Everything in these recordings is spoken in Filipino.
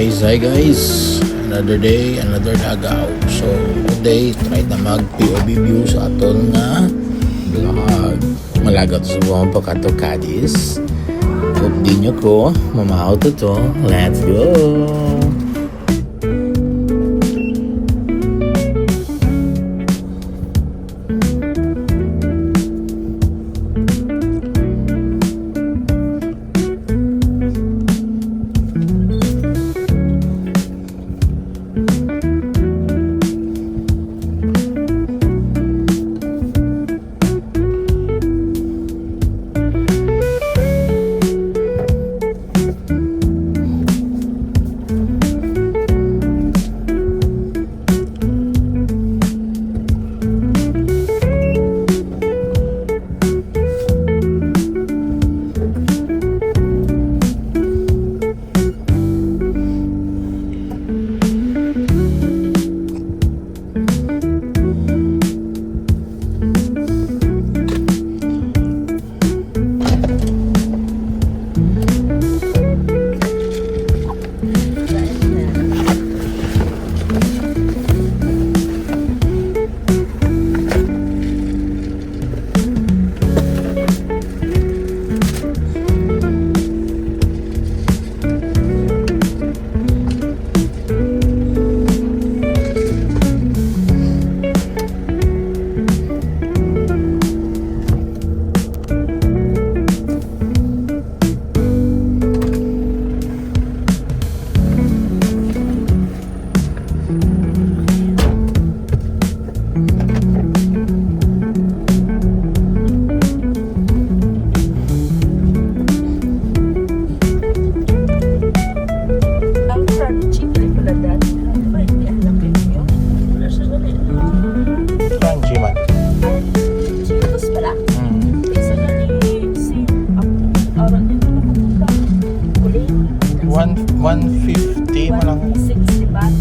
Hi guys, another day, another lagaw. So today, try na mag POV view sa atol nga vlog. Malagaw to sa buong pagkato Cadiz. Hope di nyo ko, mamahaw to. Let's go!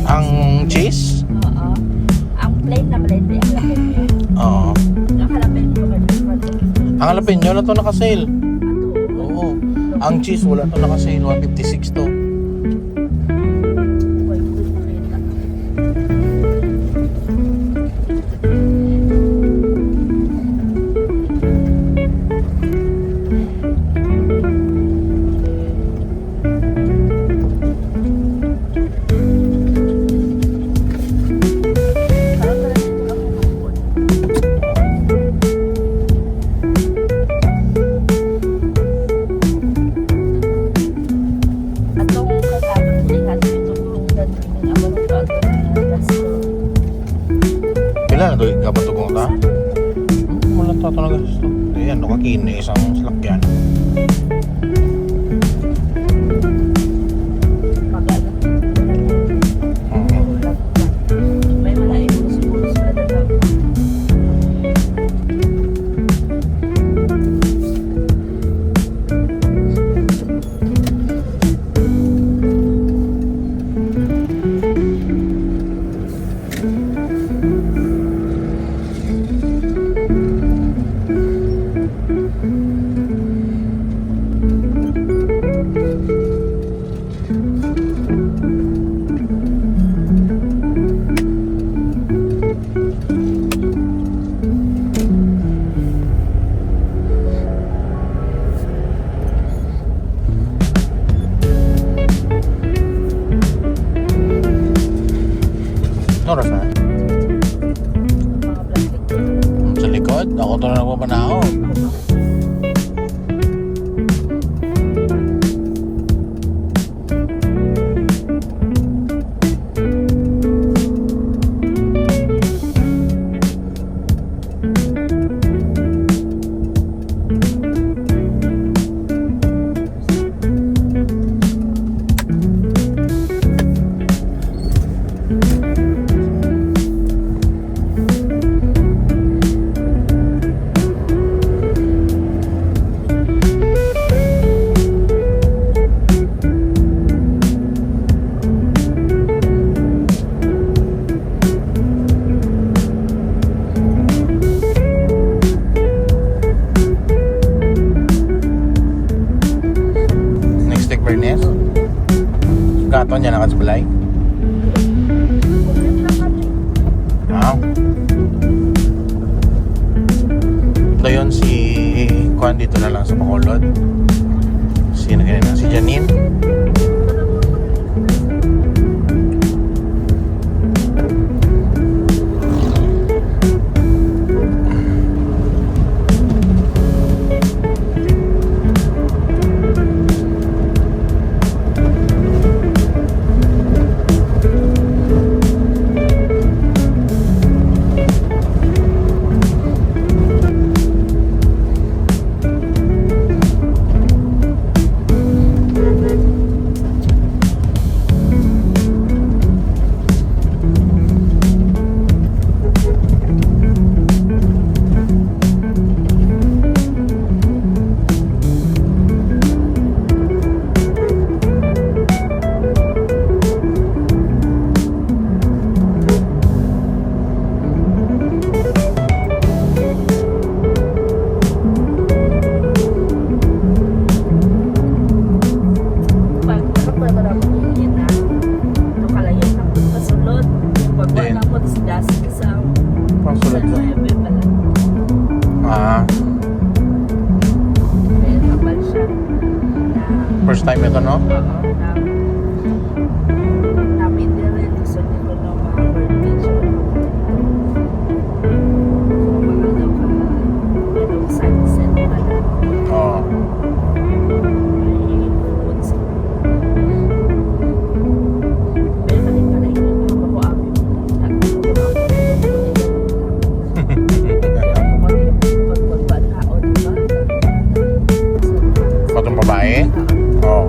Ang cheese? Oo. Ang plain na plain ang jalapeno. Oo. Ang jalapeno Ang jalapeno na to naka-sale. Oo. Ang cheese wala to naka-sale, 156 to. Pila na doon kapatugong ta? Walang tato na gasto. Ayan, nakakini isang salakyan. Oras na? Sa likod? Ako to na nagpapanahon. aton yan nakasbalay. Kulit na kami. Ah. Ito yun si Juan dito na lang sa Bacolod. Sino ganyan na? Si Janine. Pasulod sa. Ah. First time ito, no? Oo. Matong babae? Oo.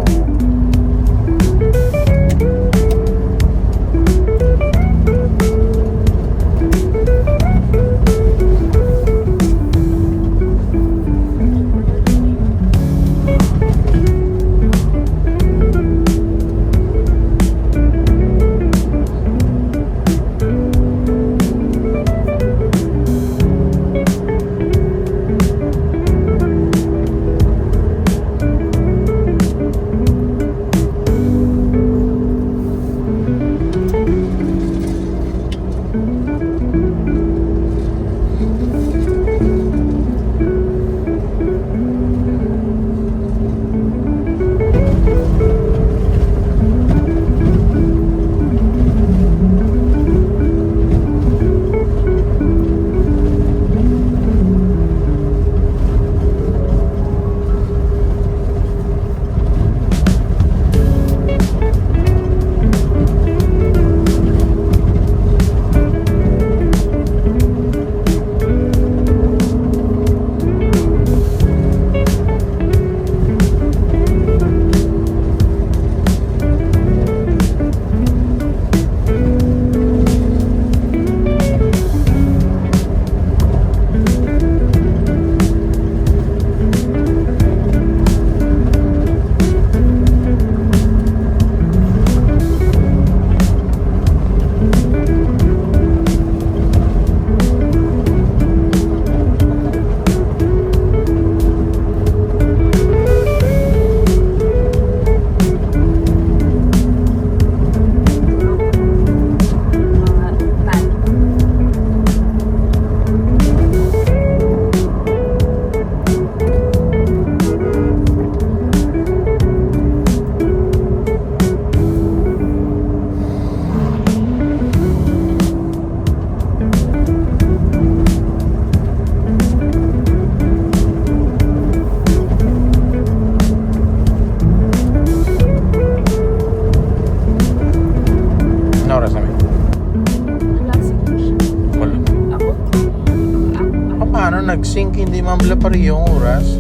Nag-sync hindi mambla pa rin yung oras.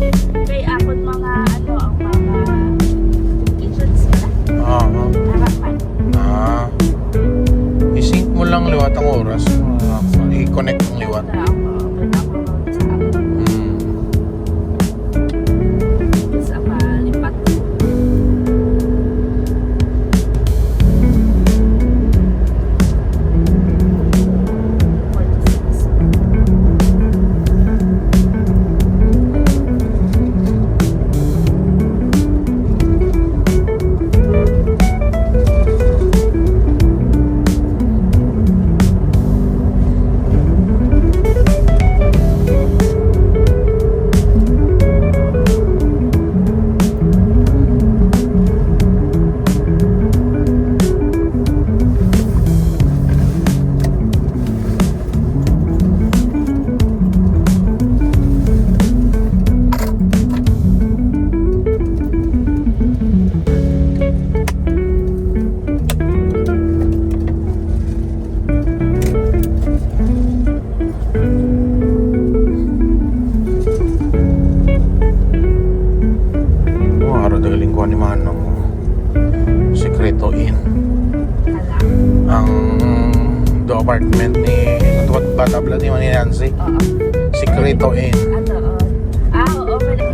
Kay akon mga ang mga agents nila. Harapan. I-sync mo lang liwat ang oras. I-connect ang liwat. Sa malipat. tabla ni Nancy. Oo. Secreto Inn. Ano, oo. Pwede.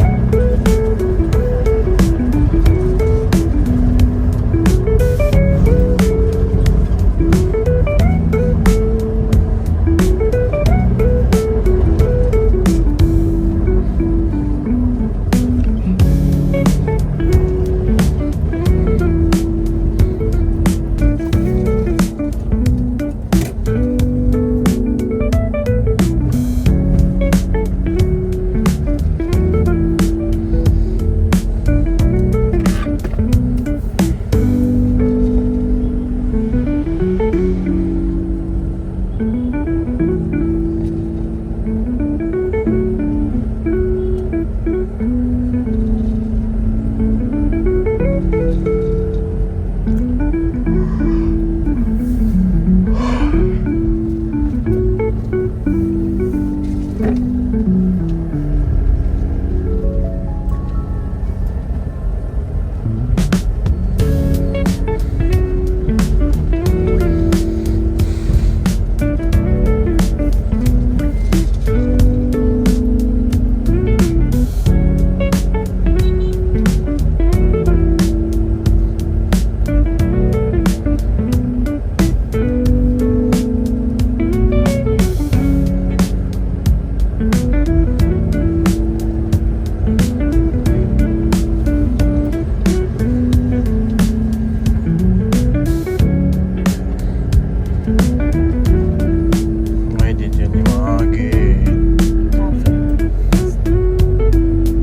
May dito yun yung Hagi.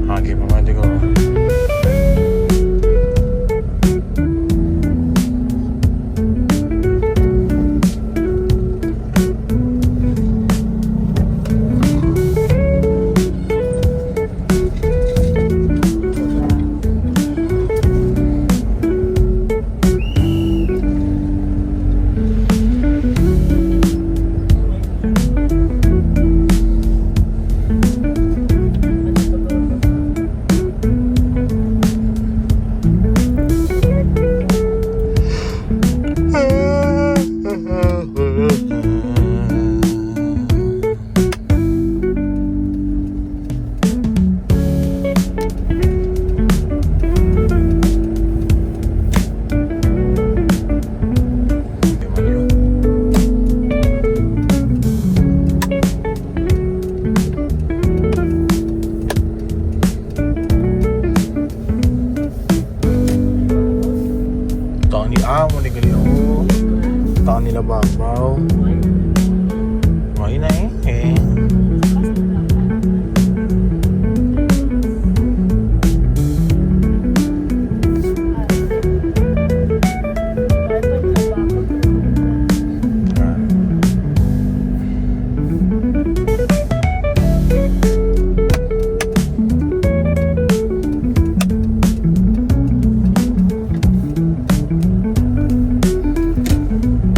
Hagi pa nga di ko. Taon ni Amo ni Galio. Taon nila Babaw. May na eh.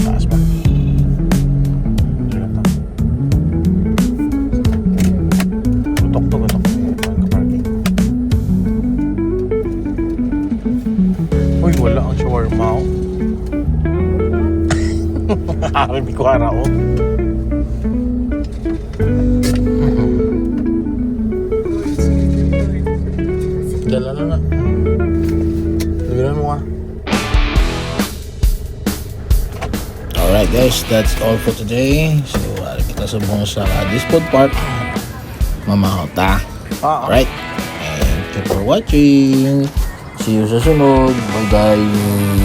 Taas ba? Diyan na. Gutok to, gutok. Kaparking. Uy, wala ang shawarma oh. Harami ko ara oh. Dala na na. Sabihan mo nga. Alright guys, that's all for today. So, kita sa buong sa Dispod Park. Mamahota. Alright. Thank you for watching. See you sa sunod. Bye guys.